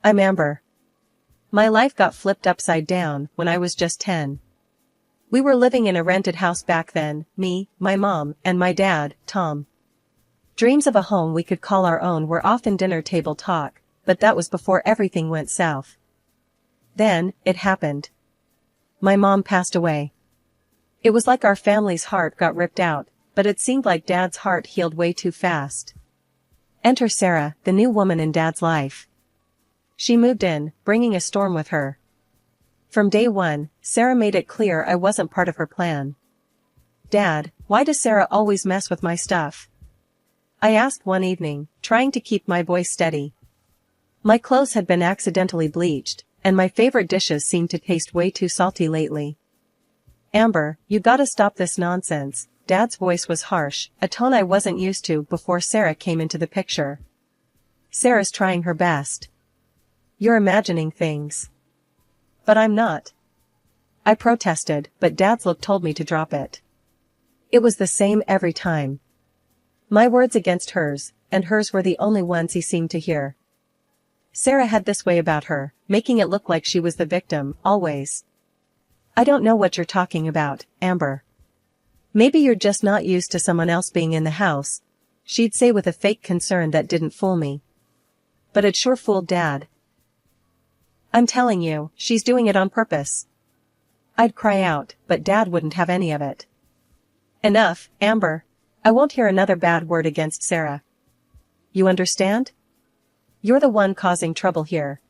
I'm Amber. My life got flipped upside down when I was just 10. We were living in a rented house back then, me, my mom, and my dad, Tom. Dreams of a home we could call our own were often dinner table talk, but that was before everything went south. Then, it happened. My mom passed away. It was like our family's heart got ripped out, but it seemed like Dad's heart healed way too fast. Enter Sarah, the new woman in Dad's life. She moved in, bringing a storm with her. From day one, Sarah made it clear I wasn't part of her plan. "Dad, why does Sarah always mess with my stuff?" I asked one evening, trying to keep my voice steady. My clothes had been accidentally bleached, and my favorite dishes seemed to taste way too salty lately. "Amber, you gotta stop this nonsense." Dad's voice was harsh, a tone I wasn't used to before Sarah came into the picture. "Sarah's trying her best. You're imagining things." "But I'm not." I protested, but Dad's look told me to drop it. It was the same every time. My words against hers, and hers were the only ones he seemed to hear. Sarah had this way about her, making it look like she was the victim, always. "I don't know what you're talking about, Amber. Maybe you're just not used to someone else being in the house," she'd say with a fake concern that didn't fool me. But it sure fooled Dad. "I'm telling you, she's doing it on purpose." I'd cry out, but Dad wouldn't have any of it. "Enough, Amber. I won't hear another bad word against Sarah. You understand? You're the one causing trouble here.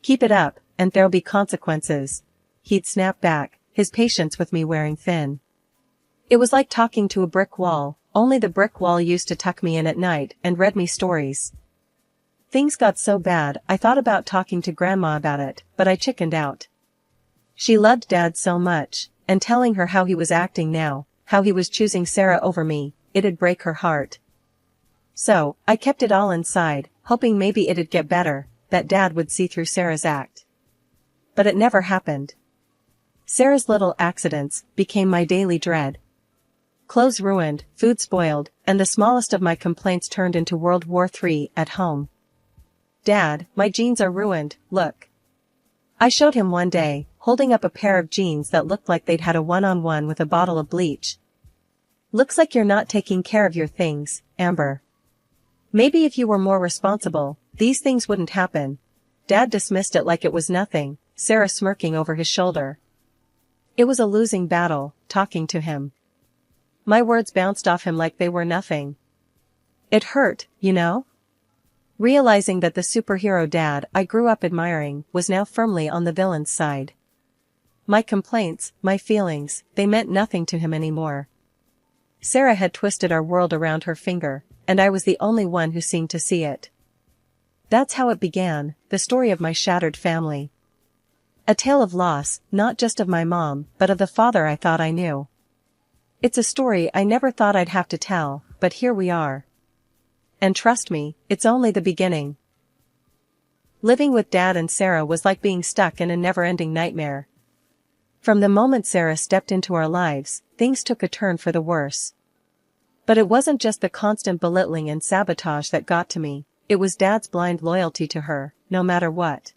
Keep it up, and there'll be consequences." He'd snap back, his patience with me wearing thin. It was like talking to a brick wall, only the brick wall used to tuck me in at night and read me stories. Things got so bad I thought about talking to Grandma about it, but I chickened out. She loved Dad so much, and telling her how he was acting now, how he was choosing Sarah over me, it'd break her heart. So, I kept it all inside, hoping maybe it'd get better, that Dad would see through Sarah's act. But it never happened. Sarah's little accidents became my daily dread. Clothes ruined, food spoiled, and the smallest of my complaints turned into World War III at home. "Dad, my jeans are ruined, look." I showed him one day, holding up a pair of jeans that looked like they'd had a one-on-one with a bottle of bleach. "Looks like you're not taking care of your things, Amber. Maybe if you were more responsible, these things wouldn't happen." Dad dismissed it like it was nothing, Sarah smirking over his shoulder. It was a losing battle, talking to him. My words bounced off him like they were nothing. It hurt, you know? Realizing that the superhero Dad I grew up admiring was now firmly on the villain's side. My complaints, my feelings, they meant nothing to him anymore. Sarah had twisted our world around her finger, and I was the only one who seemed to see it. That's how it began, the story of my shattered family. A tale of loss, not just of my mom, but of the father I thought I knew. It's a story I never thought I'd have to tell, but here we are. And trust me, it's only the beginning. Living with Dad and Sarah was like being stuck in a never-ending nightmare. From the moment Sarah stepped into our lives, things took a turn for the worse. But it wasn't just the constant belittling and sabotage that got to me, it was Dad's blind loyalty to her, no matter what.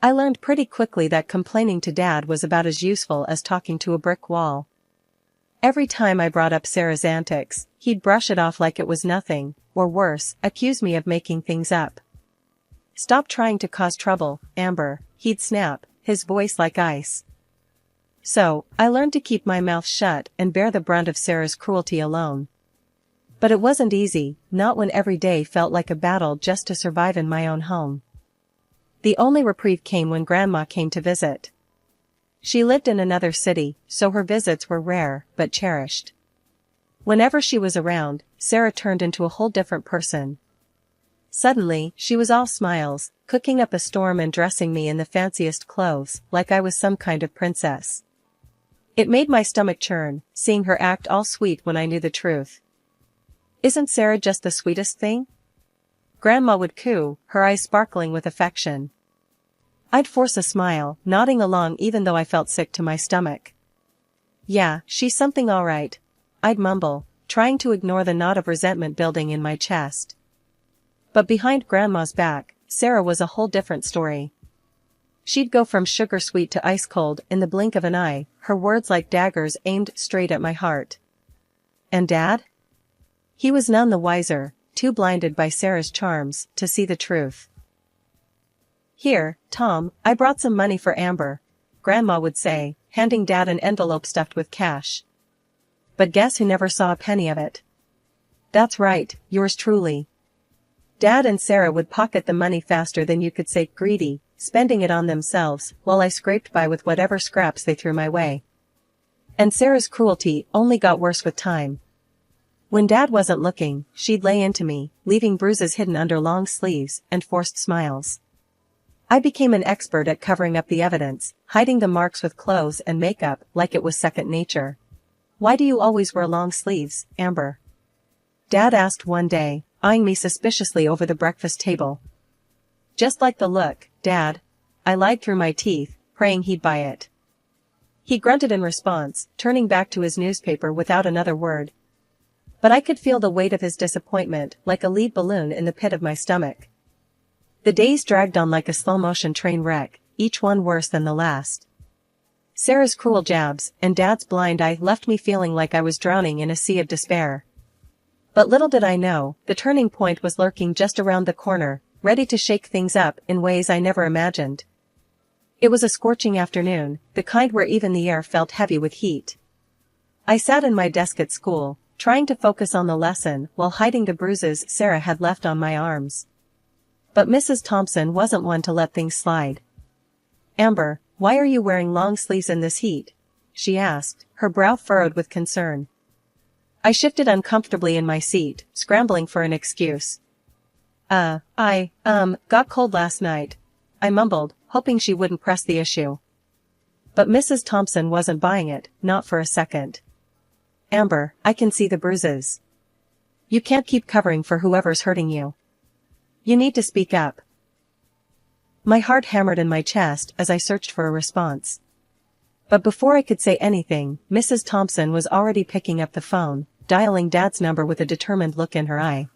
I learned pretty quickly that complaining to Dad was about as useful as talking to a brick wall. Every time I brought up Sarah's antics, he'd brush it off like it was nothing, or worse, accuse me of making things up. "Stop trying to cause trouble, Amber," he'd snap, his voice like ice. So, I learned to keep my mouth shut and bear the brunt of Sarah's cruelty alone. But it wasn't easy, not when every day felt like a battle just to survive in my own home. The only reprieve came when Grandma came to visit. She lived in another city, so her visits were rare, but cherished. Whenever she was around, Sarah turned into a whole different person. Suddenly, she was all smiles, cooking up a storm and dressing me in the fanciest clothes, like I was some kind of princess. It made my stomach churn, seeing her act all sweet when I knew the truth. "Isn't Sarah just the sweetest thing?" Grandma would coo, her eyes sparkling with affection. I'd force a smile, nodding along even though I felt sick to my stomach. "Yeah, she's something all right," I'd mumble, trying to ignore the knot of resentment building in my chest. But behind Grandma's back, Sarah was a whole different story. She'd go from sugar sweet to ice cold in the blink of an eye, her words like daggers aimed straight at my heart. And Dad? He was none the wiser, too blinded by Sarah's charms to see the truth. "Here, Tom, I brought some money for Amber," Grandma would say, handing Dad an envelope stuffed with cash. But guess who never saw a penny of it? That's right, yours truly. Dad and Sarah would pocket the money faster than you could say greedy, spending it on themselves, while I scraped by with whatever scraps they threw my way. And Sarah's cruelty only got worse with time. When Dad wasn't looking, she'd lay into me, leaving bruises hidden under long sleeves and forced smiles. I became an expert at covering up the evidence, hiding the marks with clothes and makeup like it was second nature. "Why do you always wear long sleeves, Amber?" Dad asked one day, eyeing me suspiciously over the breakfast table. "Just like the look, Dad," I lied through my teeth, praying he'd buy it. He grunted in response, turning back to his newspaper without another word. But I could feel the weight of his disappointment like a lead balloon in the pit of my stomach. The days dragged on like a slow-motion train wreck, each one worse than the last. Sarah's cruel jabs and Dad's blind eye left me feeling like I was drowning in a sea of despair. But little did I know, the turning point was lurking just around the corner, ready to shake things up in ways I never imagined. It was a scorching afternoon, the kind where even the air felt heavy with heat. I sat in my desk at school, trying to focus on the lesson while hiding the bruises Sarah had left on my arms. But Mrs. Thompson wasn't one to let things slide. "Amber, why are you wearing long sleeves in this heat?" she asked, her brow furrowed with concern. I shifted uncomfortably in my seat, scrambling for an excuse. I got cold last night," I mumbled, hoping she wouldn't press the issue. But Mrs. Thompson wasn't buying it, not for a second. "Amber, I can see the bruises. You can't keep covering for whoever's hurting you. You need to speak up." My heart hammered in my chest as I searched for a response. But before I could say anything, Mrs. Thompson was already picking up the phone, dialing Dad's number with a determined look in her eye.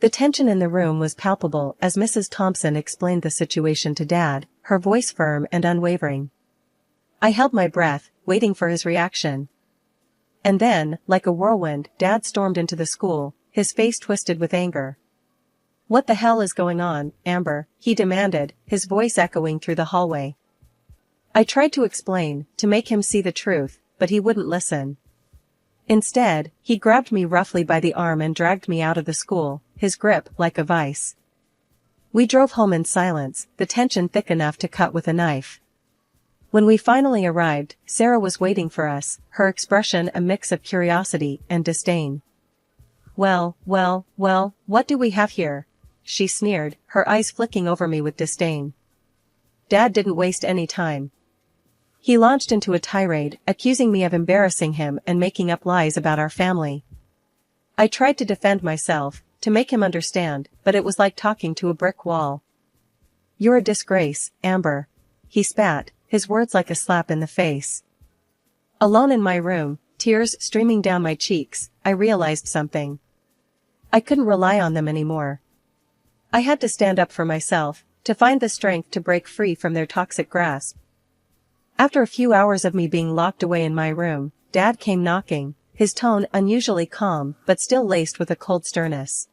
The tension in the room was palpable as Mrs. Thompson explained the situation to Dad, her voice firm and unwavering. I held my breath, waiting for his reaction. And then, like a whirlwind, Dad stormed into the school, his face twisted with anger. "What the hell is going on, Amber?" he demanded, his voice echoing through the hallway. I tried to explain, to make him see the truth, but he wouldn't listen. Instead, he grabbed me roughly by the arm and dragged me out of the school, his grip like a vice. We drove home in silence, the tension thick enough to cut with a knife. When we finally arrived, Sarah was waiting for us, her expression a mix of curiosity and disdain. Well, what do we have here?" she sneered, her eyes flicking over me with disdain. Dad didn't waste any time. He launched into a tirade, accusing me of embarrassing him and making up lies about our family. I tried to defend myself, to make him understand, but it was like talking to a brick wall. "You're a disgrace, Amber," he spat, his words like a slap in the face. Alone in my room, tears streaming down my cheeks, I realized something. I couldn't rely on them anymore. I had to stand up for myself, to find the strength to break free from their toxic grasp. After a few hours of me being locked away in my room, Dad came knocking, his tone unusually calm but still laced with a cold sternness.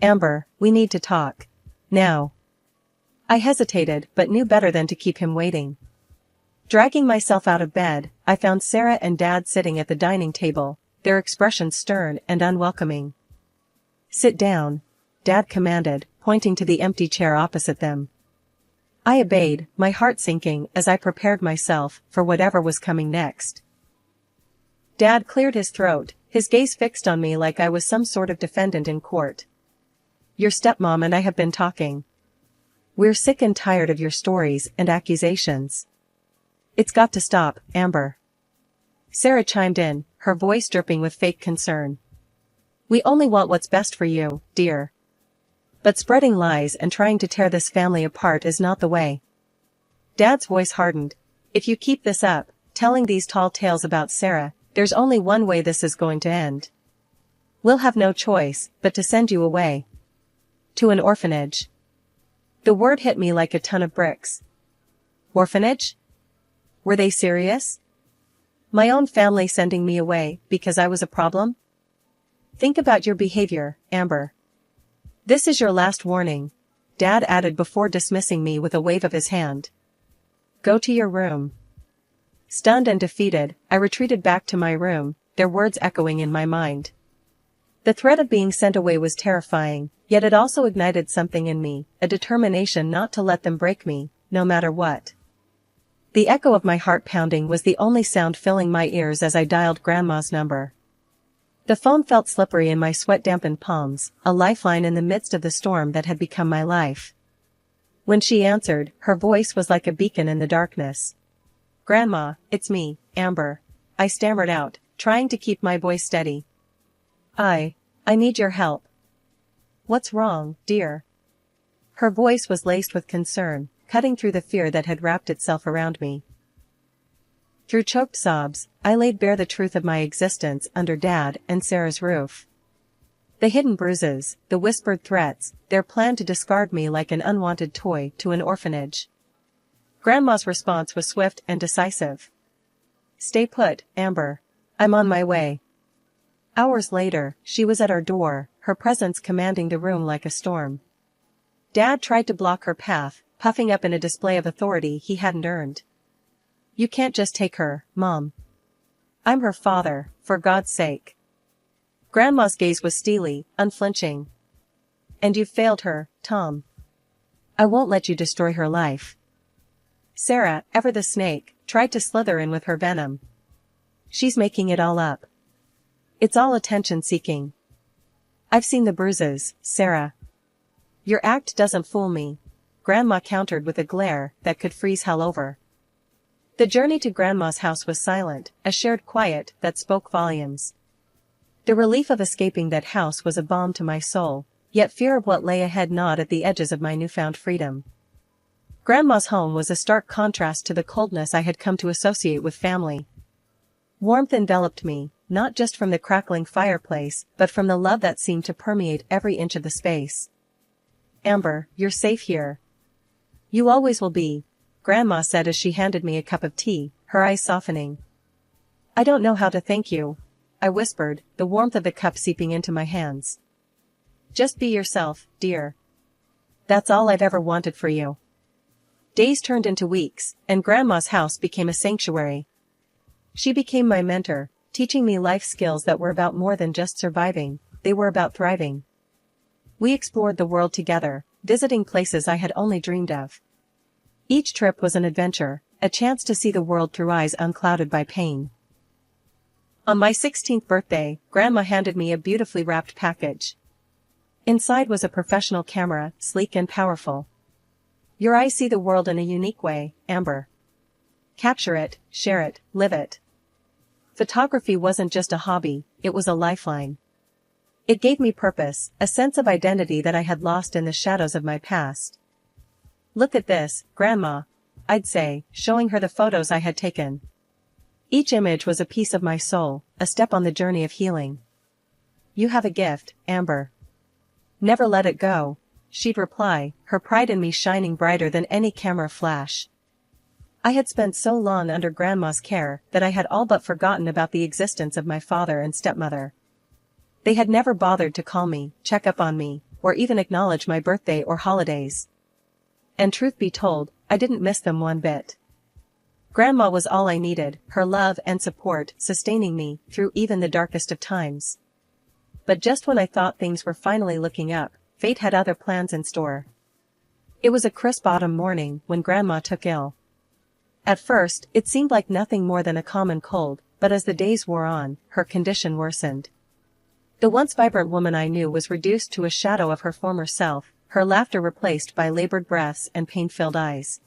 "Amber, we need to talk. Now." I hesitated but knew better than to keep him waiting. Dragging myself out of bed, I found Sarah and Dad sitting at the dining table, their expressions stern and unwelcoming. "Sit down," Dad commanded, pointing to the empty chair opposite them. I obeyed, my heart sinking as I prepared myself for whatever was coming next. Dad cleared his throat, his gaze fixed on me like I was some sort of defendant in court. "Your stepmom and I have been talking. We're sick and tired of your stories and accusations. It's got to stop, Amber." Sarah chimed in, her voice dripping with fake concern. "We only want what's best for you, dear. But spreading lies and trying to tear this family apart is not the way." Dad's voice hardened. "If you keep this up, telling these tall tales about Sarah, there's only one way this is going to end. We'll have no choice but to send you away. To an orphanage. The word hit me like a ton of bricks. Orphanage? Were they serious? My own family sending me away because I was a problem? Think about your behavior, Amber. This is your last warning, Dad added before dismissing me with a wave of his hand. Go to your room. Stunned and defeated, I retreated back to my room, their words echoing in my mind. The threat of being sent away was terrifying, yet it also ignited something in me, a determination not to let them break me, no matter what. The echo of my heart pounding was the only sound filling my ears as I dialed Grandma's number. The phone felt slippery in my sweat-dampened palms, a lifeline in the midst of the storm that had become my life. When she answered, her voice was like a beacon in the darkness. Grandma, it's me, Amber. I stammered out, trying to keep my voice steady. I need your help. What's wrong, dear? Her voice was laced with concern, cutting through the fear that had wrapped itself around me. Through choked sobs, I laid bare the truth of my existence under Dad and Sarah's roof. The hidden bruises, the whispered threats, their plan to discard me like an unwanted toy to an orphanage. Grandma's response was swift and decisive. Stay put, Amber. I'm on my way. Hours later, she was at our door, her presence commanding the room like a storm. Dad tried to block her path, puffing up in a display of authority he hadn't earned. You can't just take her, Mom. I'm her father, for God's sake. Grandma's gaze was steely, unflinching. And you've failed her, Tom. I won't let you destroy her life. Sarah, ever the snake, tried to slither in with her venom. She's making it all up. It's all attention-seeking. I've seen the bruises, Sarah. Your act doesn't fool me, Grandma countered with a glare that could freeze hell over. The journey to Grandma's house was silent, a shared quiet that spoke volumes. The relief of escaping that house was a balm to my soul, yet fear of what lay ahead gnawed at the edges of my newfound freedom. Grandma's home was a stark contrast to the coldness I had come to associate with family. Warmth enveloped me, not just from the crackling fireplace, but from the love that seemed to permeate every inch of the space. Amber, you're safe here. You always will be, Grandma said as she handed me a cup of tea, her eyes softening. I don't know how to thank you, I whispered, the warmth of the cup seeping into my hands. Just be yourself, dear. That's all I've ever wanted for you. Days turned into weeks, and Grandma's house became a sanctuary. She became my mentor, teaching me life skills that were about more than just surviving, they were about thriving. We explored the world together, visiting places I had only dreamed of. Each trip was an adventure, a chance to see the world through eyes unclouded by pain. On my 16th birthday, Grandma handed me a beautifully wrapped package. Inside was a professional camera, sleek and powerful. Your eyes see the world in a unique way, Amber. Capture it, share it, live it. Photography wasn't just a hobby, it was a lifeline. It gave me purpose, a sense of identity that I had lost in the shadows of my past. Look at this, Grandma, I'd say, showing her the photos I had taken. Each image was a piece of my soul, a step on the journey of healing. You have a gift, Amber. Never let it go, she'd reply, her pride in me shining brighter than any camera flash. I had spent so long under Grandma's care that I had all but forgotten about the existence of my father and stepmother. They had never bothered to call me, check up on me, or even acknowledge my birthday or holidays. And truth be told, I didn't miss them one bit. Grandma was all I needed, her love and support sustaining me through even the darkest of times. But just when I thought things were finally looking up, fate had other plans in store. It was a crisp autumn morning when Grandma took ill. At first, it seemed like nothing more than a common cold, but as the days wore on, her condition worsened. The once vibrant woman I knew was reduced to a shadow of her former self, her laughter replaced by labored breaths and pain-filled eyes.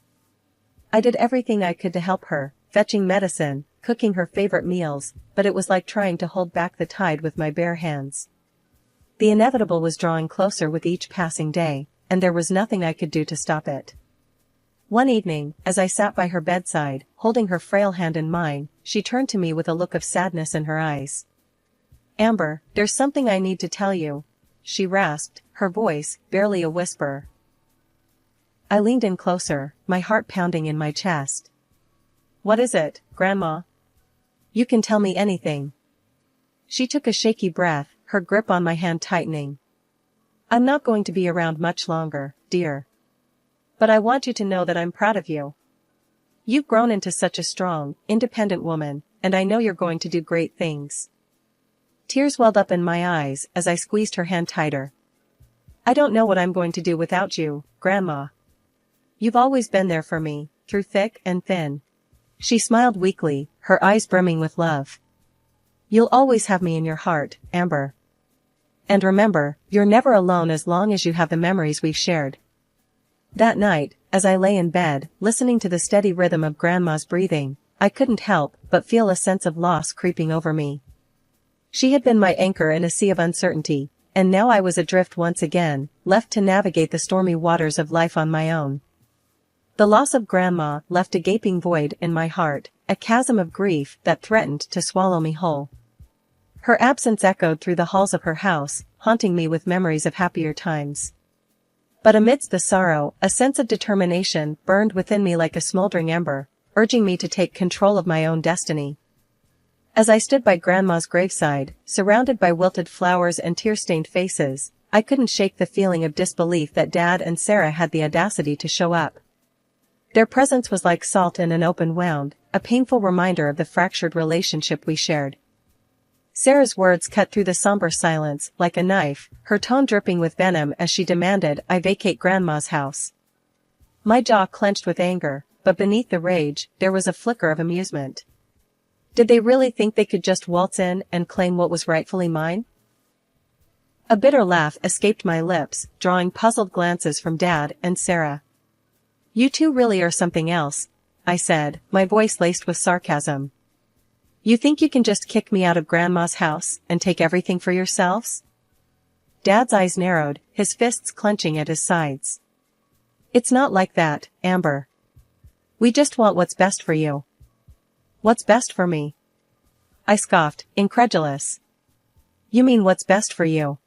I did everything I could to help her, fetching medicine, cooking her favorite meals, but it was like trying to hold back the tide with my bare hands. The inevitable was drawing closer with each passing day, and there was nothing I could do to stop it. One evening, as I sat by her bedside, holding her frail hand in mine, she turned to me with a look of sadness in her eyes. Amber, there's something I need to tell you, she rasped, her voice barely a whisper. I leaned in closer, my heart pounding in my chest. What is it, Grandma? You can tell me anything. She took a shaky breath, her grip on my hand tightening. I'm not going to be around much longer, dear. But I want you to know that I'm proud of you. You've grown into such a strong, independent woman, and I know you're going to do great things. Tears welled up in my eyes as I squeezed her hand tighter. I don't know what I'm going to do without you, Grandma. You've always been there for me, through thick and thin. She smiled weakly, her eyes brimming with love. You'll always have me in your heart, Amber. And remember, you're never alone as long as you have the memories we've shared. That night, as I lay in bed, listening to the steady rhythm of Grandma's breathing, I couldn't help but feel a sense of loss creeping over me. She had been my anchor in a sea of uncertainty, and now I was adrift once again, left to navigate the stormy waters of life on my own. The loss of Grandma left a gaping void in my heart, a chasm of grief that threatened to swallow me whole. Her absence echoed through the halls of her house, haunting me with memories of happier times. But amidst the sorrow, a sense of determination burned within me like a smoldering ember, urging me to take control of my own destiny. As I stood by Grandma's graveside, surrounded by wilted flowers and tear-stained faces, I couldn't shake the feeling of disbelief that Dad and Sarah had the audacity to show up. Their presence was like salt in an open wound, a painful reminder of the fractured relationship we shared. Sarah's words cut through the somber silence like a knife, her tone dripping with venom as she demanded I vacate Grandma's house. My jaw clenched with anger, but beneath the rage, there was a flicker of amusement. Did they really think they could just waltz in and claim what was rightfully mine? A bitter laugh escaped my lips, drawing puzzled glances from Dad and Sarah. You two really are something else, I said, my voice laced with sarcasm. You think you can just kick me out of Grandma's house and take everything for yourselves? Dad's eyes narrowed, his fists clenching at his sides. It's not like that, Amber. We just want what's best for you. What's best for me? I scoffed, incredulous. You mean what's best for you?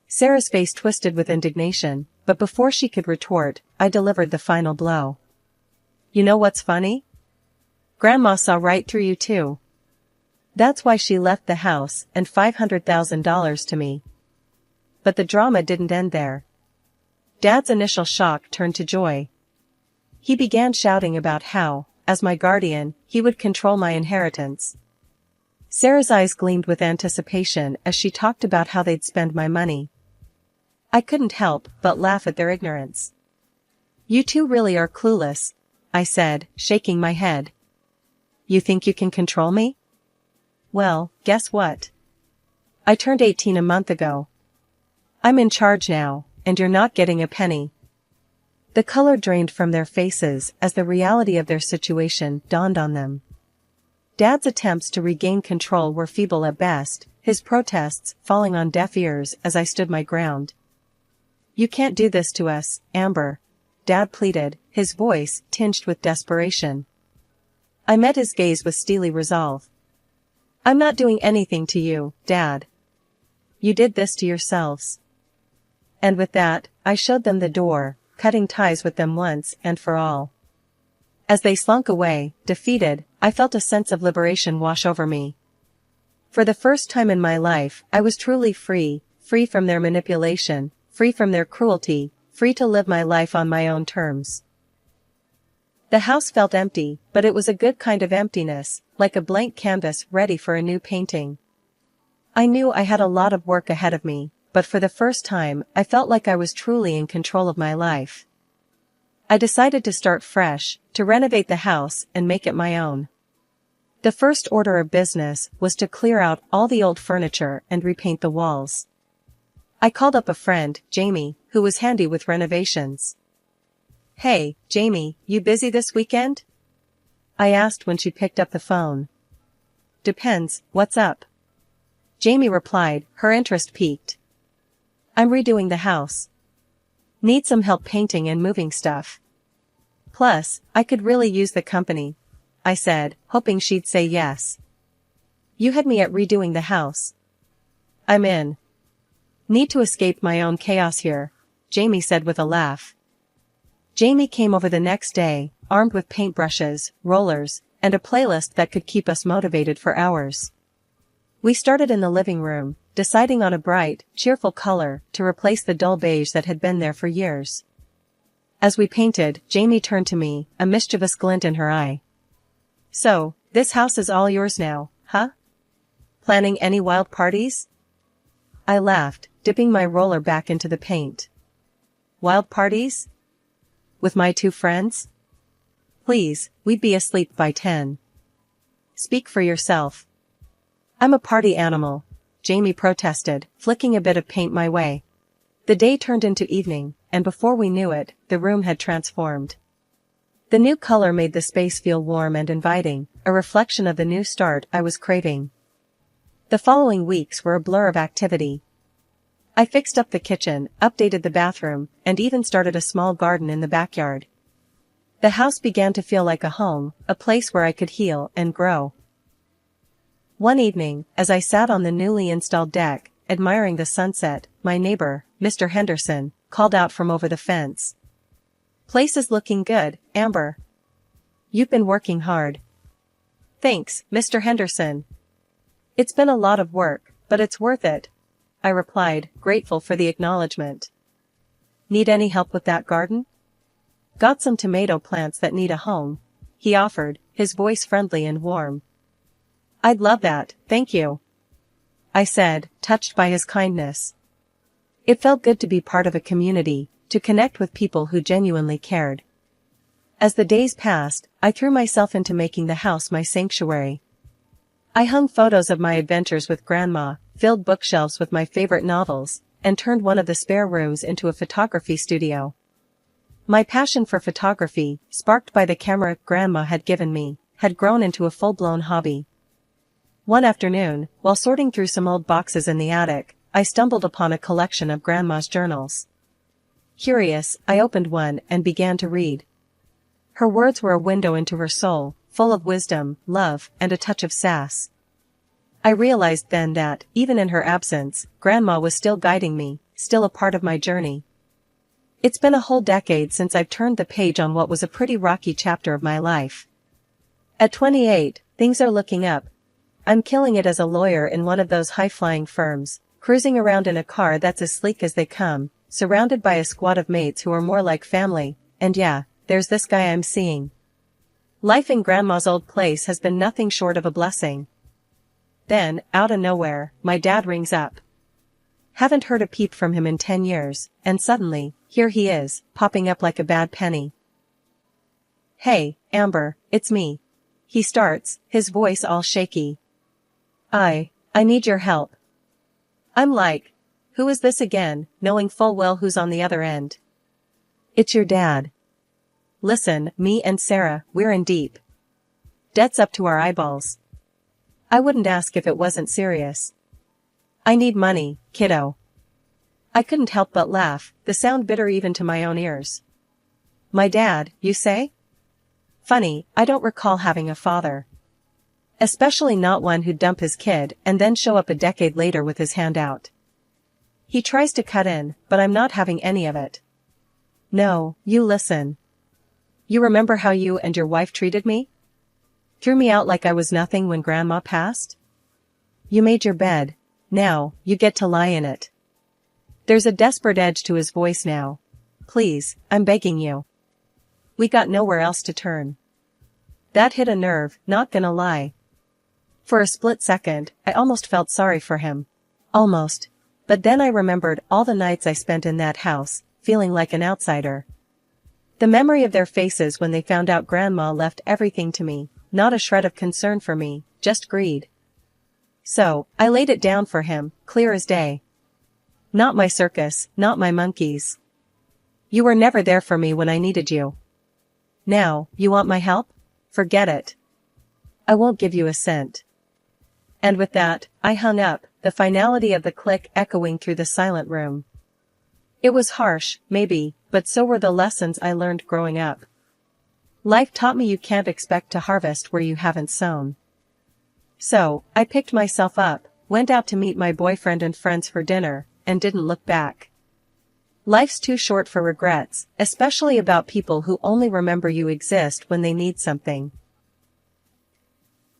Sarah's face twisted with indignation, but before she could retort, I delivered the final blow. You know what's funny? Grandma saw right through you too. That's why she left the house and $500,000 to me. But the drama didn't end there. Dad's initial shock turned to joy. He began shouting about how, as my guardian, he would control my inheritance. Sarah's eyes gleamed with anticipation as she talked about how they'd spend my money. I couldn't help but laugh at their ignorance. You two really are clueless, I said, shaking my head. You think you can control me? Well, guess what? I turned 18 a month ago. I'm in charge now, and you're not getting a penny. The color drained from their faces as the reality of their situation dawned on them. Dad's attempts to regain control were feeble at best, his protests falling on deaf ears as I stood my ground. You can't do this to us, Amber, Dad pleaded, his voice tinged with desperation. I met his gaze with steely resolve. I'm not doing anything to you, Dad. You did this to yourselves. And with that, I showed them the door, cutting ties with them once and for all. As they slunk away, defeated, I felt a sense of liberation wash over me. For the first time in my life, I was truly free, free from their manipulation, free from their cruelty, free to live my life on my own terms. The house felt empty, but it was a good kind of emptiness, like a blank canvas ready for a new painting. I knew I had a lot of work ahead of me, but for the first time, I felt like I was truly in control of my life. I decided to start fresh, to renovate the house and make it my own. The first order of business was to clear out all the old furniture and repaint the walls. I called up a friend, Jamie, who was handy with renovations. Hey, Jamie, you busy this weekend? I asked when she picked up the phone. Depends, what's up? Jamie replied, her interest piqued. I'm redoing the house. Need some help painting and moving stuff. Plus, I could really use the company, I said, hoping she'd say yes. You had me at redoing the house. I'm in. Need to escape my own chaos here, Jamie said with a laugh. Jamie came over the next day, armed with paintbrushes, rollers, and a playlist that could keep us motivated for hours. We started in the living room, deciding on a bright, cheerful color to replace the dull beige that had been there for years. As we painted, Jamie turned to me, a mischievous glint in her eye. "So, this house is all yours now, huh? Planning any wild parties?" I laughed, dipping my roller back into the paint. "Wild parties? With my 2 friends? Please, we'd be asleep by 10. Speak for yourself." "I'm a party animal," Jamie protested, flicking a bit of paint my way. The day turned into evening, and before we knew it, the room had transformed. The new color made the space feel warm and inviting, a reflection of the new start I was craving. The following weeks were a blur of activity. I fixed up the kitchen, updated the bathroom, and even started a small garden in the backyard. The house began to feel like a home, a place where I could heal and grow. One evening, as I sat on the newly installed deck, admiring the sunset, my neighbor, Mr. Henderson, called out from over the fence. "Place is looking good, Amber. You've been working hard." "Thanks, Mr. Henderson. It's been a lot of work, but it's worth it," I replied, grateful for the acknowledgement. "Need any help with that garden?" "Got some tomato plants that need a home," he offered, his voice friendly and warm. "I'd love that, thank you," I said, touched by his kindness. It felt good to be part of a community, to connect with people who genuinely cared. As the days passed, I threw myself into making the house my sanctuary. I hung photos of my adventures with Grandma, filled bookshelves with my favorite novels, and turned one of the spare rooms into a photography studio. My passion for photography, sparked by the camera Grandma had given me, had grown into a full-blown hobby. One afternoon, while sorting through some old boxes in the attic, I stumbled upon a collection of Grandma's journals. Curious, I opened one and began to read. Her words were a window into her soul, full of wisdom, love, and a touch of sass. I realized then that, even in her absence, Grandma was still guiding me, still a part of my journey. It's been a whole decade since I've turned the page on what was a pretty rocky chapter of my life. At 28, things are looking up. I'm killing it as a lawyer in one of those high-flying firms, cruising around in a car that's as sleek as they come, surrounded by a squad of mates who are more like family, and yeah, there's this guy I'm seeing. Life in Grandma's old place has been nothing short of a blessing. Then, out of nowhere, my dad rings up. Haven't heard a peep from him in 10 years, and suddenly, here he is, popping up like a bad penny. "Hey, Amber, it's me," he starts, his voice all shaky. I need your help." I'm like, who is this again, knowing full well who's on the other end. "It's your dad. Listen, me and Sarah, we're in deep. Debt's up to our eyeballs. I wouldn't ask if it wasn't serious. I need money, kiddo." I couldn't help but laugh, the sound bitter even to my own ears. "My dad, you say? Funny, I don't recall having a father. Especially not one who'd dump his kid and then show up a decade later with his hand out." He tries to cut in, but I'm not having any of it. "No, you listen. You remember how you and your wife treated me? Threw me out like I was nothing when Grandma passed? You made your bed, now, you get to lie in it." There's a desperate edge to his voice now. "Please, I'm begging you." We got nowhere else to turn. That hit a nerve, not gonna lie. For a split second, I almost felt sorry for him. Almost. But then I remembered all the nights I spent in that house, feeling like an outsider. The memory of their faces when they found out Grandma left everything to me, not a shred of concern for me, just greed. So, I laid it down for him, clear as day. "Not my circus, not my monkeys. You were never there for me when I needed you. Now, you want my help? Forget it. I won't give you a cent." And with that, I hung up, the finality of the click echoing through the silent room. It was harsh, maybe, but so were the lessons I learned growing up. Life taught me you can't expect to harvest where you haven't sown. So, I picked myself up, went out to meet my boyfriend and friends for dinner, and didn't look back. Life's too short for regrets, especially about people who only remember you exist when they need something.